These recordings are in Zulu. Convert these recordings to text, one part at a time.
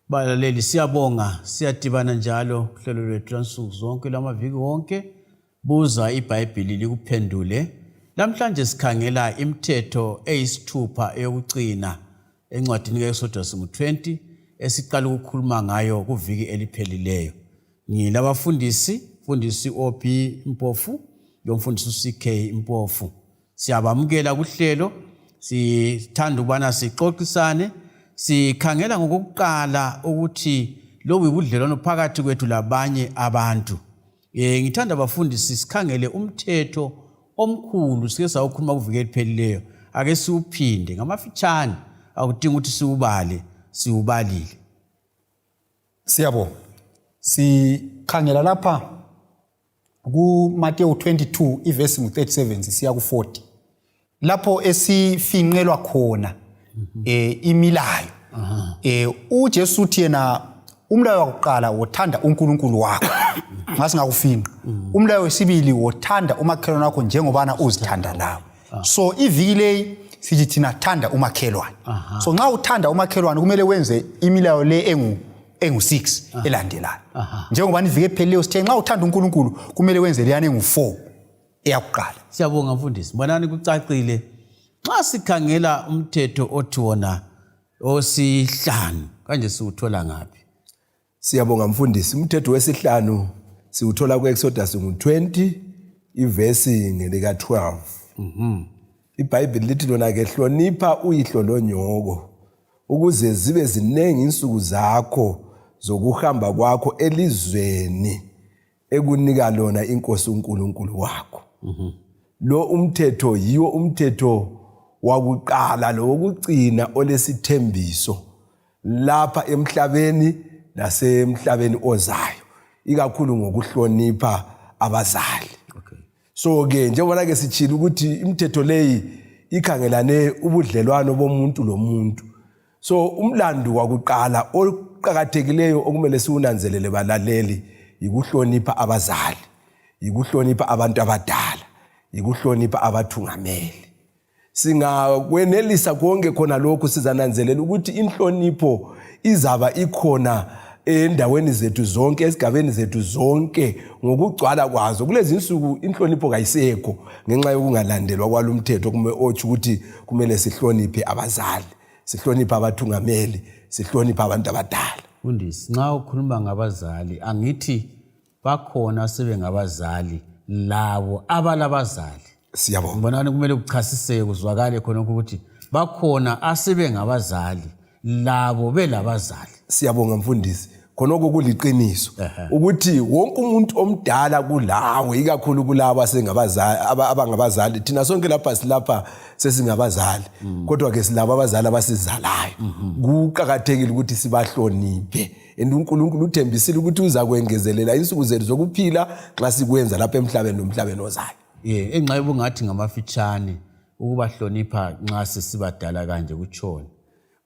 Balaleli siyabonga siyadibana njalo uhlelo lwethu lansuku zonke lamaviki wonke Buza Ibhayibhili likuphendule. Namhlanje sikhangela imithetho eyisithupha eyokugcina encwadini kaExodus 20 esiqala ukukhuluma ngayo kuviki eliphelileyo. Ngilabafundisi, mfundisi OP Mpofu, yomfundisi CK Mpofu. Siyabamukela kuhlelo, sithanda ukubana sixoxisane. Sikhangela ngokuqala ukuthi lo ubudlelwano phakathi kwethu labanye abantu. Ngithanda abafundisi sikhangele umthetho omkhulu sike sawukhuluma kuviki eliphelileyo. Ake siuphinde ngamafitshane akudinga ukuthi siubalile. Siyabonga. Sikhangela lapha ku Matthew 22 iverse 37 siya ku 40. Lapho esifinqelwa khona imilayo. uJesu uthi yena umlayo wokuqala wothanda uNkulunkulu wakho ngasingakufinqa. Umlayo wesibili wothanda umakhelwane wakho njengobana uzithanda nawe. So iviki le sithi thina thanda umakhelwane. So nxa uthanda umakhelwane kumele wenze imilayo le engu6 elandelayo. Njengobana iviki ephelileyo sithe nxa uthanda uNkulunkulu kumele wenze leyana engu4 eyakuqala. Siyabonga mfundisi. Mbonani kucacile. Xa sikhangela umthetho othi wona osihlanu kanje siwuthola ngapi? Siyabonga mfundisi. Umthetho wesihlanu siwuthola kuExodus 20 iverse ngelika 12. IBhayibheli lithi lona ke hlonipha uyihlo lonyoko ukuze zibe zinengi insuku zakho zokuhamba kwakho elizweni ekunika lona inkosi uNkulunkulu wakho. Lo umthetho yiwo umthetho wakuqala lo wokugcina olesithembiso lapha emhlabeni nasemhlabeni ozayo, ikakhulu ngokuhlonipha abazali. So ke njengoba ke sichila ukuthi imithetho leyi ikhangelane ubudlelwano bomuntu lomuntu. So umlando wakuqala oqhakathekileyo okumele siunanzelele balaleli ikuhlonipha abazali, ikuhlonipha abantu abadala, ikuhlonipha abathungameli. Singakwenelisa konke khona lokhu sizananzelela ukuthi inhlonipho izaba ikhona endaweni zethu zonke, esigabeni zethu zonke ngokugcwala kwazo. Kulezi insuku inhlonipho kayisekho ngenxa yokungalandelwa kwalomthetho othi ukuthi kumele sihloniphe abazali, sihloniphe abathungameli, sihloniphe abantu abadala. Mfundisi, nxa ukhuluma ngabazali angithi bakhona sebengabazali labo abalabazali. Siyabonga. Mbonani kumele kuchasiseke kuzwakale khona ukuthi bakhona asebengabazali labo belabazali. Siyabonga mfundisi. Khonoko kuliqiniso ukuthi wonke umuntu omdala kulawe ikakhulu kulabo asengabazali abangabazali. Thina sonke lapha silapha sesingabazali. Kodwa ke silabo abazali abasizalayo. Kuqhakathekile ukuthi sibahloniphe. uNkulunkulu uthembisile ukuthi uza kwengezelela insuku zethu zokuphila xa sikwenza lapha emhlabeni nomhlabeni ozayo. Enxa ubungathi ngamafitshane ukubahlonipha nxa sesibadala kanje kutshona.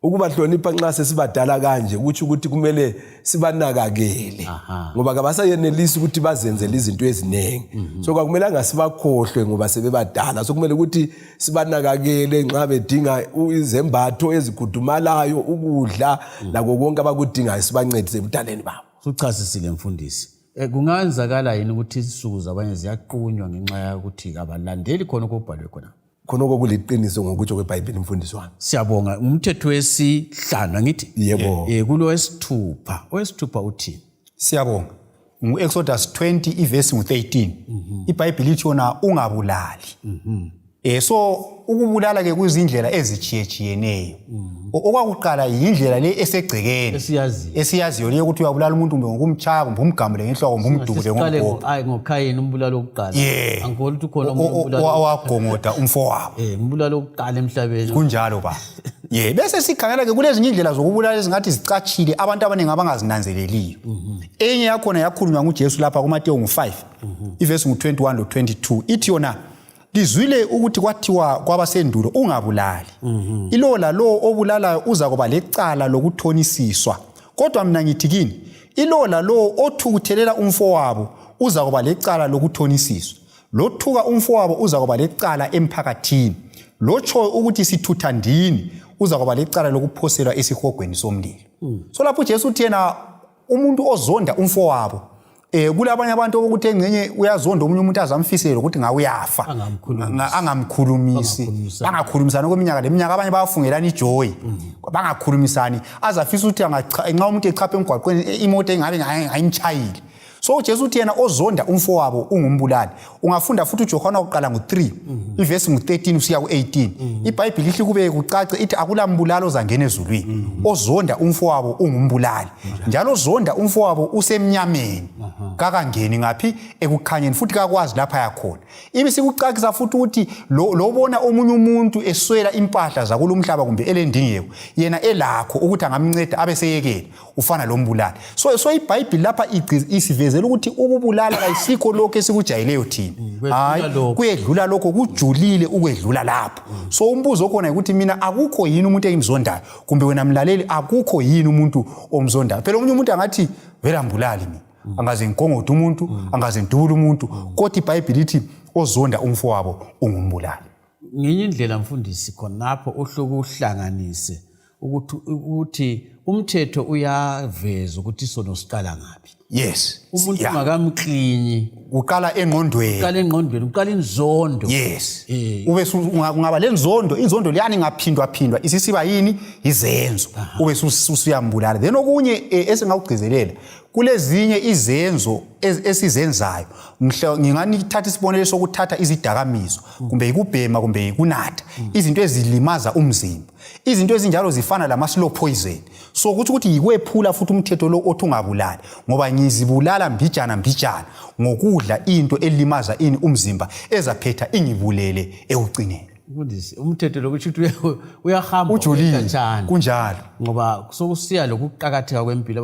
Ukubahlonipha nxa sesibadala kanje kuthi ukuthi kumele sibanakakele ngoba kabasayenelisi ukuthi bazenzele izinto ezinengi. So kwakumelanga sibakhohlwe ngoba sebebadala. So kumele ukuthi sibanakakele nxa bedinga izembatho ezigudumalayo, ukudla lakho konke abakudingayo sibancedise ebudaleni babo. Suchasisile mfundisi. Kungenzakala yini ukuthi izisuku zabanye ziyaqunywa ngenxa yokuthi abalandeli khona okubhalwe khona? Khonoko kuliqiniso ngokutsho kweBhayibheli mfundisi wami. Siyabonga. Umthetho wesihlanu angithi? Yebo. Kulo wesithupha. Owesithupha uthini? Siyabonga. NguExodus 20 iverse 13. IBhayibheli lithi yona ungabulali. So ukubulala ke kuzindlela ezithiyetheneyo. Okwakuqala indlela le esegcekeni esiyaziyo le ukuthi uyabulala umuntu ngokumtshaya kumbe umgamule ngenhloko kumbe umdubule ngomgogo. Ngokhayini umbulalo wokuqala. Angikholwa ukuthi khona umbulalo wagongota umfowabo. Umbulalo wokuqala emhlabeni. Kunjalo ba. Bese sikhangela ke kulezi indlela zokubulala ezingathi zicachile abantu abaningi abangazinanzeleliyo. Enye yakhona yakhulunywa nguJesu lapha kuMateyu 5 iverse 21 lo 22. Ithi yona lizwile ukuthi kwathiwa kwabasendulo ungabulali. Ilo lalo obulalayo uza kuba lecala lokuthonisiswa. Kodwa mina ngithi kini, ilo lalo othukuthelela umfowabo uza kuba lecala lokuthonisiswa. Lothuka umfowabo uza kuba lecala emphakathini. lotsho ukuthi sithutha ndini uzakuba lecala lokuphoselwa esihogweni somlilo. So lapho uJesu uthi yena umuntu ozonda umfowabo kulabanye abantu ukuthi engcenye uyazonda omunye umuntu azamfisela ukuthi ngawe uyafa angamkhulumisi bangakhulumisana kweminyaka leminyaka abanye bayafungelana ijoy bangakhulumisani azafisa ukuthi nxa umuntu echapha emgwaqweni imoto engabe ayimchayile. So uJesu uthi yena ozonda umfowabo ungumbulali. Ungafunda futhi uJohana oqala ngo3 ivesi ngo13 usiya ku18. iBhayibheli lihle kube kucace ithi akulambulalo zangena ezulwini. Ozonda umfowabo ungumbulali. Njalo ozonda umfowabo usemnyameni kakangeni ngaphi ekukhanyeni futhi kakwazi lapha yakhona. Ibi sikucacisa futhi ukuthi lobona omunye umuntu eswela impahla zakulomhlaba kumbe elendingeko yena elakho ukuthi angamnceda abeseyekela ufana lombulali. So iBhayibheli lapha isivezela ukuthi ukubulala ayisikho lokho esikujayileyo thina. Hayi kuyedlula lokho kujulile ukwedlula lapho. So umbuzo khona ukuthi mina akukho yini umuntu engimzondayo kumbe wena mlaleli akukho yini umuntu omzondayo. Phela umunye umuntu angathi vela mbulali mina angaze ngikongoda umuntu angaze ngidubula umuntu kodwa iBhayibheli lithi ozonda umfowabo ungumbulali. Ngenye indlela mfundisi khonapho uhluku uhlanganise ukuthi umthetho uyaveza ukuthi isono siqala ngapi. Yes. Umuntu ungakamqinyi uqala engqondweni uqala inzondo. Yes. Ube ungaba lenzondo inzondo liyani ngaphindwa isisiba yini izenzo ube usuyambulala. Then okunye esingawugcizelela kulezinye izenzo esizenzayo ngingani thatha isibonelo sokuthatha izidakamizo kumbe ikubhema kumbe ikunatha izinto ezilimaza umzimba. Izinto ezinjalo zifana lama slow poison. So ukuthi yikwephula futhi umthetho lo othi ungabulali ngoba ngizibulala mbijana ngokudla into elimaza umzimba ezaphetha ingibulele ekucineni. Mfundisi umthetho lokuthi uyahamba kanjani kunjalo ngoba sokusiya lokuqhakatheka kwempilo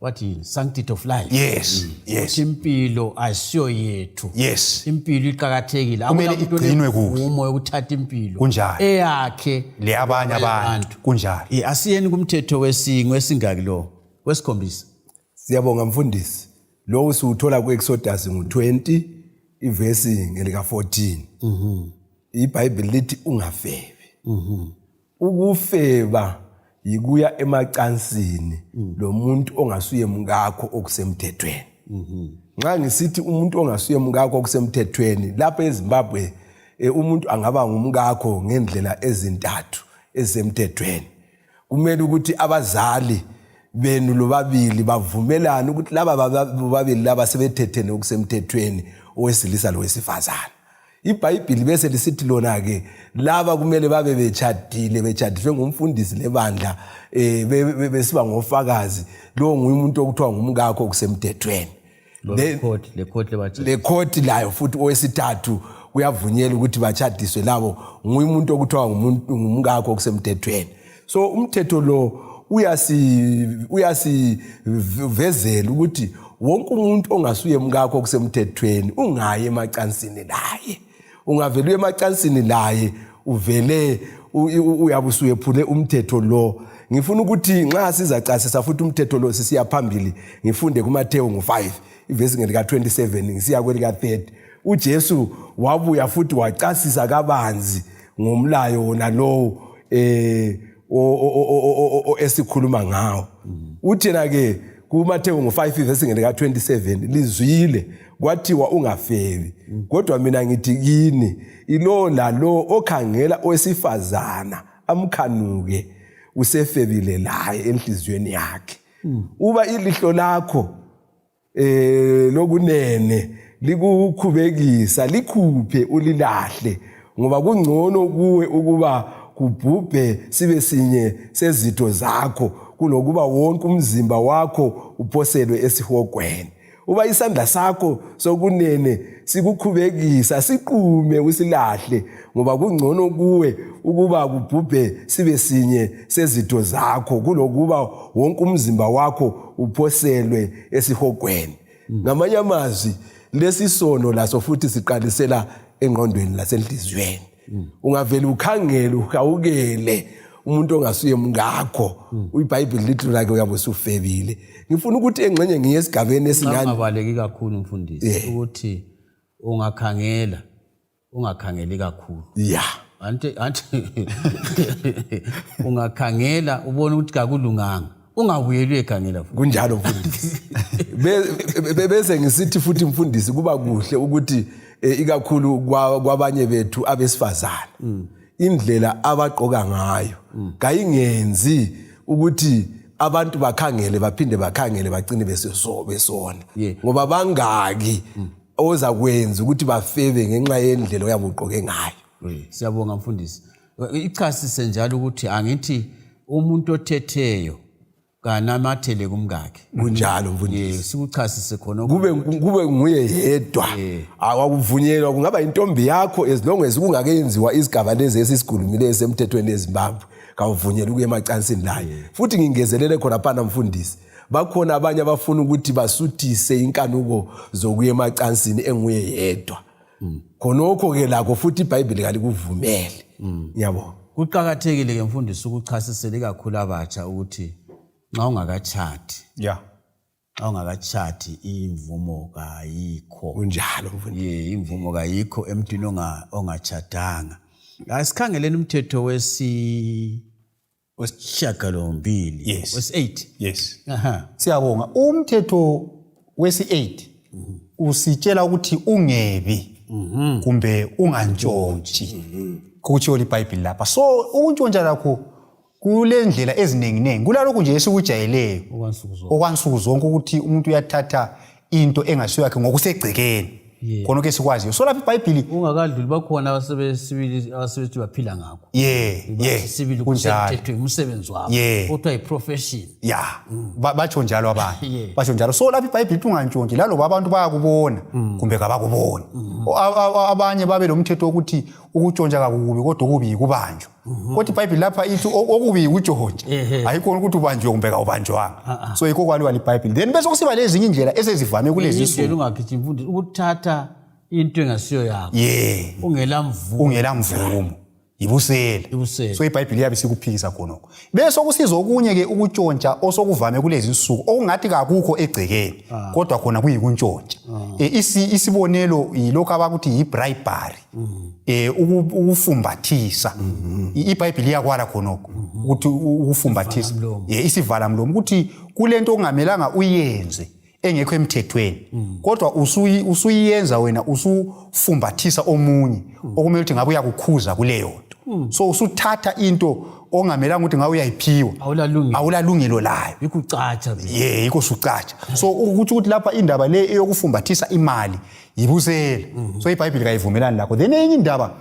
wathi sanctity of life. Yes. Impilo ayisiyo yethu. Yes. Impilo iqhakathekile kumele igcinwe kuhle umoya ukuthatha impilo kunjalo eyakhe le abanye abantu kunjalo. Asiyeni kumthetho wesingaki lo wesikhombisa. Siyabonga mfundisi. Lo usuthola kuExodus ngo20 ivesi ngelika 14. iBhayibheli lithi ungafebi. Ukufeba yikuya emacansini lomuntu ongasuye mngakho okusemthethweni. Nxa ngisithi umuntu ongasuye mngakho okusemthethweni lapha eZimbabwe umuntu angaba ngumngakho ngendlela ezintathu ezisemthethweni. Kumele ukuthi abazali benu lobabili bavumelane ukuthi laba babili laba sebethethene okusemthethweni owesilisa lowesifazana. iBhayibheli bese lisithi lona ke laba kumele babe bechadiswe ngumfundisi lebandla besiba ngofakazi lo nguye umuntu okuthiwa ngumngakho okusemthethweni. Le court layo futhi owesithathu uyavunyela ukuthi bachadiswe labo nguye umuntu okuthiwa ngumngakho okusemthethweni. So umthetho lo uyasivezela ukuthi wonke umuntu ongasuye mngakho okusemthethweni ungayi emacansini laye. Ungavela emacansini laye uvele uyabusuyephule umthetho lo. Ngifuna ukuthi nxa sizacasisa futhi umthetho lo sisiya phambili ngifunde kuMateyu ngo5 ivesi ngelika 27 ngisiya kwelika 30. uJesu wabuya futhi wacasisa kabanzi ngomlayo wona lo esikhuluma ngawo. Uthina ke kuMateyu ngo5 ivesi ngelika 27 lizwile kwathiwa ungafebi. Kodwa mina ngithi kini ilo lalo okhangela owesifazana amkhanuke usefebile laye enhlizweni yakhe. Uba ilihlo lakho lokunene likukhubekisa likhuphe ulilahle ngoba kungcono kuwe ukuba kubhubhe sibe sinye sezitho zakho kunokuba wonke umzimba wakho uphoselwe esihogweni. Uba isandla sakho sokunene sikukhubekisa siqume usilahle ngoba kungcono kuwe ukuba kubhubhe sibe sinye sezitho zakho kunokuba wonke umzimba wakho uphoselwe esihogweni. Ngamanye amazwi lesisono laso futhi siqalisela engqondweni lasenhlizweni. Ungavela ukhangele uhawukele umuntu ongasuye mngakho iBhayibheli lithi lake uyabe usufebile. Ngifuna ukuthi engxenye ngiye esigabeni esingani ngabaleki kakhulu mfundisi ukuthi ungakhangeli kakhulu. anti ungakhangela ubone ukuthi kakulunganga ungabuyeli ekhangela futhi kunjalo mfundisi bese ngisithi futhi mfundisi kuba kuhle ukuthi ikakhulu kwabanye bethu abesifazana indlela abagqoka ngayo kayingenzi ukuthi abantu bakhangele baphinde bakhangele bagcine besona ngoba bangaki oza kwenza ukuthi bafebe ngenxa yendlela oyabugqoke ngayo. Siyabonga mfundisi. Ichasise njalo ukuthi angithi umuntu othetheyo kanamathele kumkakhe. Kunjalo mfundisi. Sikuchasise khona kube nguye yedwa. Awakuvunyelwa kungaba intombi yakho as long as kungakenziwa isigaba lezi esisikhulumileyo semthethweni eZimbabwe. Kawuvunyelwa ukuya emacansini laye. Futhi ngingezelele khona phana mfundisi. Bakhona abanye abafuna ukuthi basuthise inkanuko zokuya emacansini enguye yedwa. Khonokho ke lakho futhi iBhayibheli kalikuvumele. Ngiyabonga. Kuqhakathekile ke mfundisi ukuchasisela kakhulu abatsha ukuthi nxa ungakachati. Nxa ungakachati imvumo kayikho. Kunjalo mfundisi. Imvumo kayikho emntwini ongachatanga. Asikhangeleni umthetho wesishiyagalombili wesi-8. Yes. Siyabonga. Umthetho wesi-8 usitshela ukuthi ungebi kumbe ungantshontshi. Kutsho iBhayibheli lapha. So ukuntshontsha lakho kule ndlela ezinenginengi. Kulalokhu nje esikujayeleyo okwansuku zonke ukuthi umuntu uyathatha into engasiyo yakhe ngokusegcekeni. Khona ke sikwaziyo. So lapha iBhayibheli ungakadluli bakhona abasebenzi baphila ngakho. Sibili kunjalo umsebenzi wabo kodwa iprofession. Batsho njalo abanye. Batsho njalo. So lapha iBhayibheli ungantshontshi laloba abantu bayakubona kumbe kabakubona. Abanye babe lomthetho ukuthi ukutshontsha kakubi kodwa kubi kubanjwa. Kodwa iBhayibheli lapha ithi okubi ukutshontsha. Hayikhona ukuthi ubanjwe kumbe kawubanjwanga. So yikho kwaliwa iBhayibheli. Then bese kusiba lezi zinye indlela esezivame kulezi insuku. Ungakhithi mfundisi ukuthatha into engasiyo yakho. Ungela mvumo. Ibusela. So iBhayibheli yabe sikuphikisa khonokho. Bese kusiza okunye ke ukutshontsha osokuvame kulezi insuku okungathi kakukho egcekeni kodwa khona kuyikuntshontsha. Isibonelo yilokho abakuthi yibribery. Ukufumbathisa. iBhayibheli yakwala khonokho ukuthi ukufumbathisa. Isivala mlomo ukuthi kulento okungamelanga uyenze engekho emthethweni kodwa usuyiyenza wena usufumbathisa omunye okumele ukuthi ngabe uyakukhuza kuleyo nto. So usuthatha into ongamelanga ukuthi ngabe uyayiphiwa awulalungelo layo ikucatsha yikho sucatsha. So ukuthi lapha indaba le eyokufumbathisa imali yibusela. So iBhayibheli kayivumelani lakho. Then enye indaba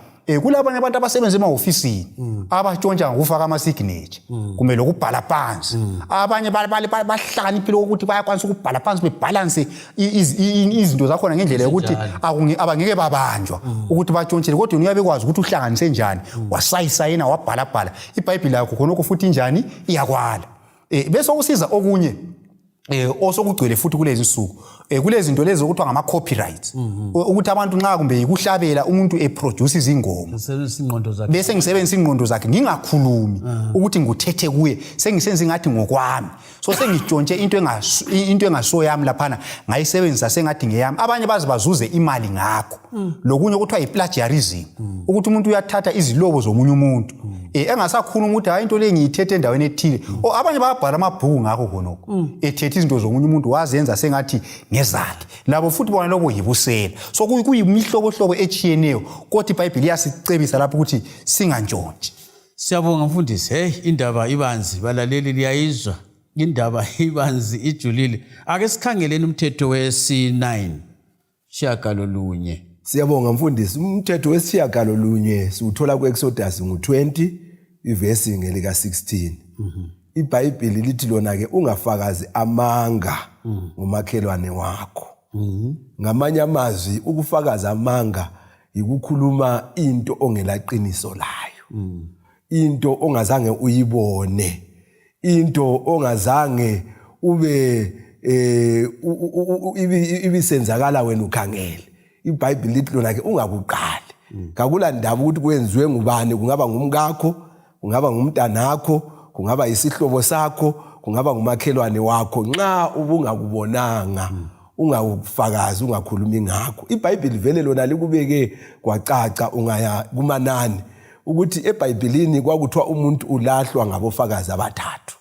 kulabanye abantu abasebenza emahofisini abatshontsha ngokufaka ama-signature kumbe lokubhala phansi. Abanye bahlakaniphile ukuthi bayakwanisa ukubhala phansi bebalance izinto zakhona ngendlela yokuthi abangeke babanjwa ukuthi batshontshe kodwa uyabe kwazi ukuthi uhlanganise njani wasayisayina wabhalabhala. iBhayibheli yakho khonokho futhi njani iyakwala. Bese kusiza okunye osokugcwele futhi kulezi insuku kulezi zinto lezi okuthiwa ngama copyrights ukuthi abantu nxa kumbe ikuhlabela umuntu eproduce izingoma bese ngisebenzisa ingqondo zakhe ngingakhulumi ukuthi nguthethe kuye sengisenza ingathi ngokwami. So sengitshontshe into engasoyami laphana ngayisebenzisa sengathi ngeyami. Abanye bazuze imali ngakho. Lokunye okuthiwa yiplagiarism ukuthi umuntu uyathatha izilobo zomunye umuntu engasakhuluma ukuthi hayi into le ngiyithethe endaweni ethile. Abanye bayabhala amabhuku ngakho khonokho ethethe izinto zomunye umuntu wazenza sengathi ngezakhe. Labo futhi bona lokho yibusela. So kuyimihlobohlobo echiyeneyo kodwa iBhayibheli yasicebisa lapho ukuthi singantshontshi. Siyabonga mfundisi. Indaba ibanzi balaleli liyayizwa. Indaba ibanzi ijulile. Ake sikhangeleni umthetho wesi-9 shiyagalolunye. Siyabonga mfundisi. Umthetho wesishiyagalolunye siwuthola ku-Exodus 20 ivesi ngelika 16. iBhayibheli lithi lona ke ungafakazi amanga ngomakhelwane wakho. Ngamanye amazwi ukufakaza amanga yikukhuluma into ongelaqiniso layo. Into ongazange uyibone. Into ongazange ube ibisenzakala wena ukhangele. iBhayibheli lithi lona ke ungakuqali. Kakula ndaba ukuthi kwenziwe ngubani, kungaba ngumkakho, kungaba ngumntanakho, kungaba isihlobo sakho, kungaba ngumakhelwane wakho. Nxa ubungakubonanga ungawufakazi ungakhulumi ngakho. iBhayibheli vele lona likubeke kwacaca. Ungaya kumanani ukuthi eBhayibhelini kwakuthiwa umuntu ulahlwa ngabofakazi abathathu.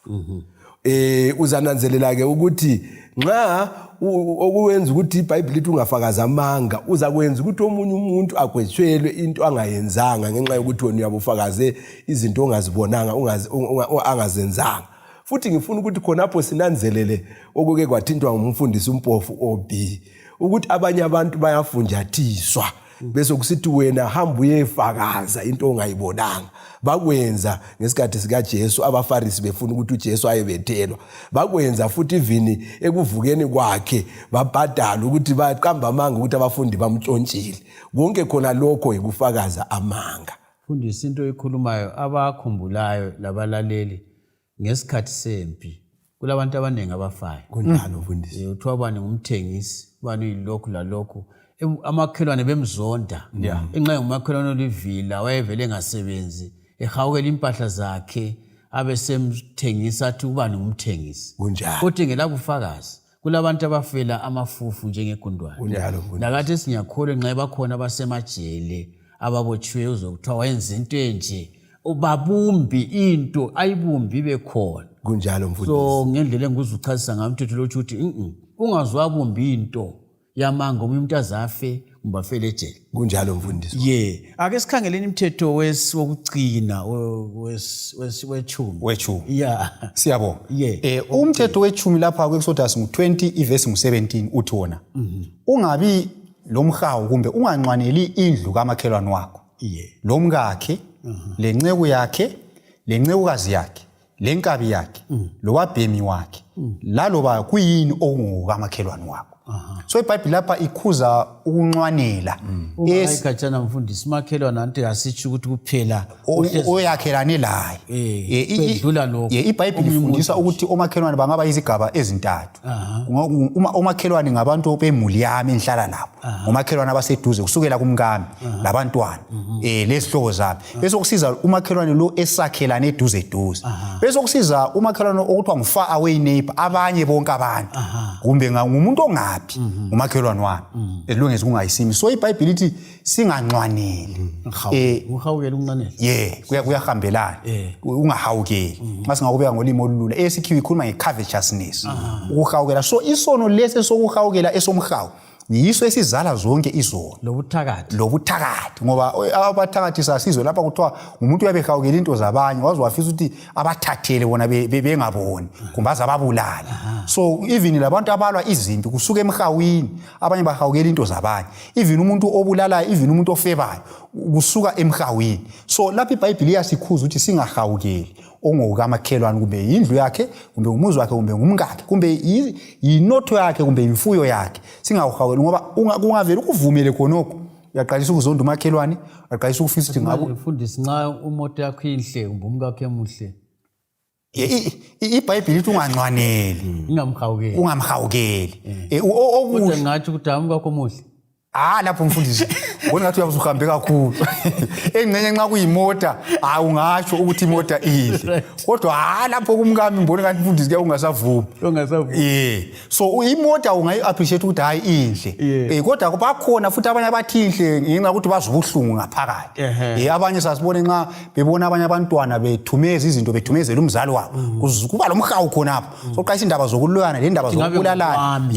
Uzananzelela ke ukuthi nxa okuwenza ukuthi iBhayibheli lithi ungafakaza amanga uza kwenza ukuthi omunye umuntu agwetshelwe into angayenzanga ngenxa yokuthi wena uyabufakaze izinto ongazibonanga angazenzanga. Futhi ngifuna ukuthi khonapho sinanzelele okuke kwathintwa ngumfundisi umpofu OB ukuthi abanye abantu bayafunjathiswa bese kusithi wena hamba uyefakaza into ongayibonanga. Bakwenza ngesikhathi sika Jesu abaFarisi befuna ukuthi uJesu ayebethelwa. Bakwenza futhi ivini ekuvukeni kwakhe babhadala ukuthi baqamba amanga ukuthi abafundi bamtshontshile. Konke khona lokho yikufakaza amanga. Fundisa into ekhulumayo abakhumbulayo labalaleli ngesikhathi sempi. Kulabantu abaningi abafayo. Kunjalo mfundisi. Uthiwa bani ngumthengisi, bani yilokhu lalokhu. Amakhelwane bemzonda. Enxa yomakhelwane olivila wayevele engasebenzi. Ehawukela impahla zakhe abesemthengisa athi ubani ngumthengisi. Kunjalo. Kodwa ngelabufakazi kulabantu abafela amafufu njengegundwane. Kunjalo. Nakathi singakholwa nxa bakhona basemajele ababotshiwe uzokuthiwa wayenza into enje ubabumbi into ayibumbi bekhona. Kunjalo mfundisi. So ngendlela engizuchazisa ngomthetho lo ukuthi ungazwabumbi into yamanga umuntu azafe ngibafele ejele. Kunjalo mfundisi. Ake sikhangeleni imithetho wokucina wechumi. Siyabonga. Okay. Umthetho wechumi lapha kweExodus 20 ivesi 17 uthi wona. Ungabi lomhawu kumbe unganqwaneli indlu kamakhelwane wakho. Lomkakhe, lenceku yakhe, lencekukazi yakhe, lenkabi yakhe, lowabhemi wakhe. Laloba kuyini okungokamakhelwane wakho. So iBhayibheli lapha ikhuza ukunxwanela. Ayikhatshana mfundisi makhelwane anti asitsho ukuthi kuphela oyakhelane laye. Bedlula lokho. iBhayibheli ifundisa ukuthi omakhelwane bangaba izigaba ezintathu. Uma omakhelwane ngabantu bemuli yami enhlala lapho. Omakhelwane abaseduze kusukela kumkami labantwana. Lesihlobo zami. Bese kusiza umakhelwane lo esakhelane eduze. Bese kusiza umakhelwane okuthiwa ngufar away neighbor abanye bonke abantu. Kumbe ngumuntu ongapi umakhelwane wami elungeze kungayisimi. So iBhayibheli lithi singanxwaneli. Uhawukela ukunqanela. Kuyahambelana. Ungahawukeli. Masingakubeka ngolimi olulula. Esikhiwe ikhuluma ngecovetousness. Ukuhawukela. So isono lesi sokuhawukela esomhawu yiso esizala zonke izono. Lobuthakathi ngoba abathakathi sasizwe lapha kuthiwa umuntu uyabehawukela into zabanye wazwafisa ukuthi abathathele bona bengaboni kumbaza ababulala. So even labantu abalwa izimpi kusuka emhawini abanye bahawukela into zabanye. Even umuntu obulalayo, even umuntu ofebayo kusuka emhawini. So lapha iBhayibheli yasikhuza ukuthi singahawukeli ongokamakhelwane kumbe indlu yakhe kumbe umuzi wakhe kumbe ngumkakhe kumbe yinotho yakhe kumbe imfuyo yakhe. Singahawukeli ngoba kungavela ukuvumele khonokho uyaqalisa ukuzonda umakhelwane, uyaqalisa ukufisa ukuthi ngabo mfundisi nxa umoto yakho inhle kumbe umkakhe emuhle. iBhayibheli lithi unganxwaneli. Ungamhawukeli. Kodwa ngathi ukuthi umkakho omuhle. Lapho mfundisi ubona ngathi uyabuzuhambe kakhulu. Engcenye nxa kuyimota ungasho ukuthi imota ihle. Kodwa lapho kumkami ngibona ngathi mfundisi ke ungasavumi. So imota ungayi-appreciate ukuthi hayi inhle. Kodwa bakhona futhi abanye abathi inhle ngenxa ukuthi bazubuhlungu ngaphakathi. Abanye sasibone nxa bebona abanye abantwana bethumeza izinto bethumezela umzali wabo. Kuba lomhawu khonapho. So qayisa indaba zokulwana lendaba zokubulalana.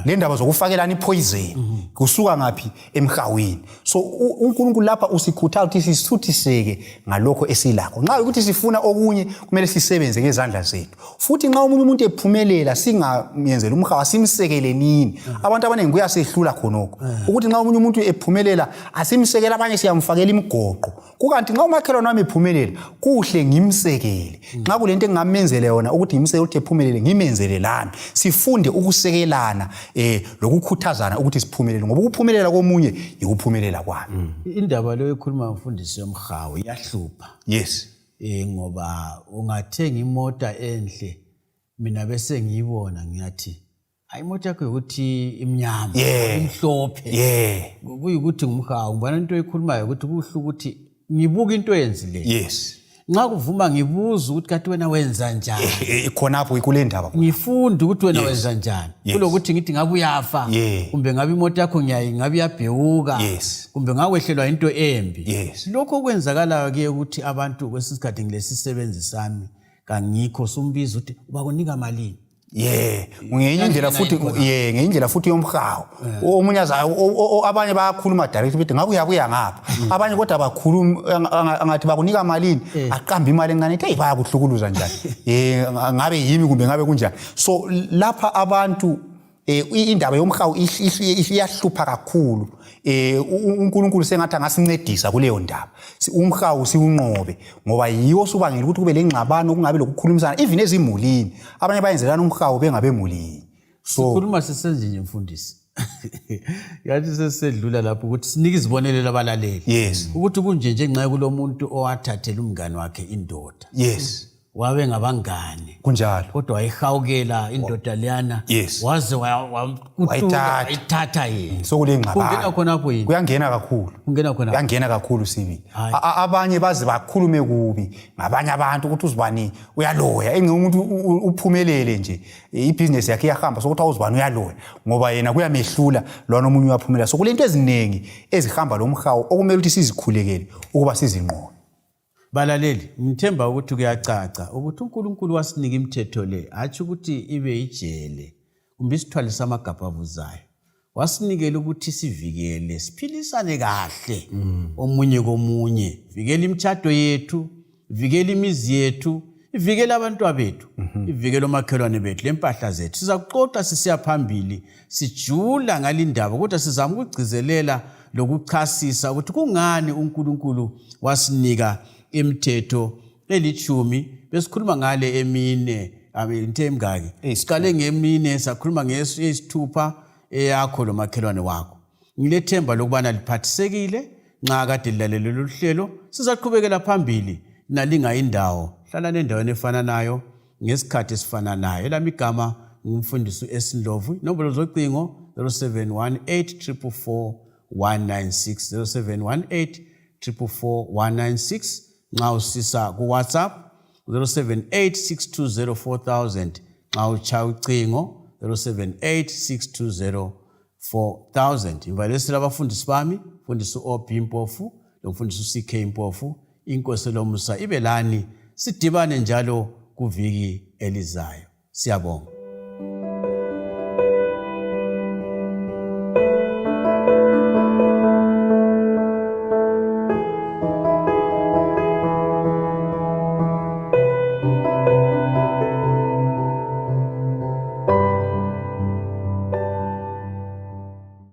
Lendaba zokufakelana ipoison. Kusuka ngaphi emhawini. So uNkulunkulu lapha usikhuthaza ukuthi sisuthiseke ngalokho esilakho. Nxa ukuthi sifuna okunye kumele sisebenze ngezandla zethu. Futhi nxa umuntu ephumelela singamyenzela umhawa simsekele nini. Abantu abaningi kuyasehlula khonokho. Ukuthi nxa umuntu ephumelela asimsekele abanye siyamfakela imigoqo. Kukanti nxa umakhelwane wami ephumelela kuhle ngimsekele. Nxa kulento engamenzele yona ukuthi ngimsekele ukuthi ephumelele ngimenzele lana. Sifunde ukusekelana lokukhuthazana ukuthi siphumelele ngoba ukuphumelela komunye yikuphumelela kwami. Indaba leyo ekhuluma ngomfundisi womhawu iyahlupha. Ngoba ungathenga imota enhle mina bese ngiyibona ngiyathi imoto yakho ukuthi imnyama imhlophe. Kuyikuthi ngumhawu ngibona into ekhulumayo ukuthi kuhle ukuthi ngibuka into eyenzileyo. nxa kuvuma ngibuza ukuthi kanti wena wenza njani khonapho kule ndaba ngifunda ukuthi wena wenza njani kulokuthi ngithi ngabe uyafa kumbe ngabe imoto yakho ngabe iyabhewuka kumbe ngakwehlelwa into embi lokho kwenzakala ke ukuthi abantu kwesisikhathi ngilesisebenzi sami kangikho sumbiza ukuthi ubakunika malini ngenye indlela futhi yomhawu omunye azayo abanye bayakhuluma direct bethi ngabe uyabuya ngapha abanye kodwa bakhuluma angathi bakunika malini aqamba imali encane ethi bayakuhlukuluza njani ngabe yimi kumbe ngabe kunjani so lapha abantu indaba yomhawu iyahlupha kakhulu uNkulunkulu sengathi angasincedisa kuleyo ndaba umhawu siunqobe ngoba yiwo subangela ukuthi kube lengxabano okungabe lokukhulumisana even ezimulini abanye bayenzelana umhawu bengabe emulini so sikhuluma sisenze nje mfundisi yathi sesedlula lapho ukuthi sinike izibonelelo abalaleli ukuthi kunje ngenxa kulomuntu owathathela umngane wakhe indoda wabe ngabangane kunjalo kodwa wayihawukela indoda leyana waze wayithatha yena so kule ngxabano kungena khonapho yini kuyangena kakhulu sibili abanye baze bakhulume kubi ngabanye abantu ukuthi uzibani uyaloya engumuntu uphumelele nje ibusiness yakhe iyahamba sokuthi awuzibani uyaloya ngoba yena kuyamehlula lona omunye uyaphumelela so kulento eziningi ezihamba lomhawu okumele ukuthi sizikhulekele ukuba sizinqobe balaleli ngithemba ukuthi kuyacaca ukuthi uNkulunkulu wasinika imithetho le athi ukuthi ibe ijele kumbe isithwalisa amagabha avuzayo wasinikela ukuthi sivikele siphilisane kahle omunye komunye vikela imthatho yethu vikela imizi yethu ivikela abantu bethu ivikela omakhelwane bethu lempahla zethu sizakuxoxa sisiya phambili sijula ngalindaba kodwa sizama ukugcizelela lokuchasisa ukuthi kungani uNkulunkulu wasinika imithetho eli10 besikhuluma ngale emine into emngaki siqale ngemine sakhuluma ngeyesithupha eyakho lomakhelwane wakho ngilethemba lokubana liphathisekile nxa kade lilalele lolu hlelo sizaqhubekela phambili nalinga indawo hlala nendaweni efananayo ngesikhathi esifananayo elami igama ngumfundisi uEsindlovu nombolo zocingo 0718 44196 0718 nxa usisa ku WhatsApp 0786204000 nxa ucha ucingo 0786204000 imvalesela abafundisi bami mfundisi OP Mpofu nomfundisi CK Mpofu inkosi lomusa ibe lani sidibane njalo kuviki elizayo siyabonga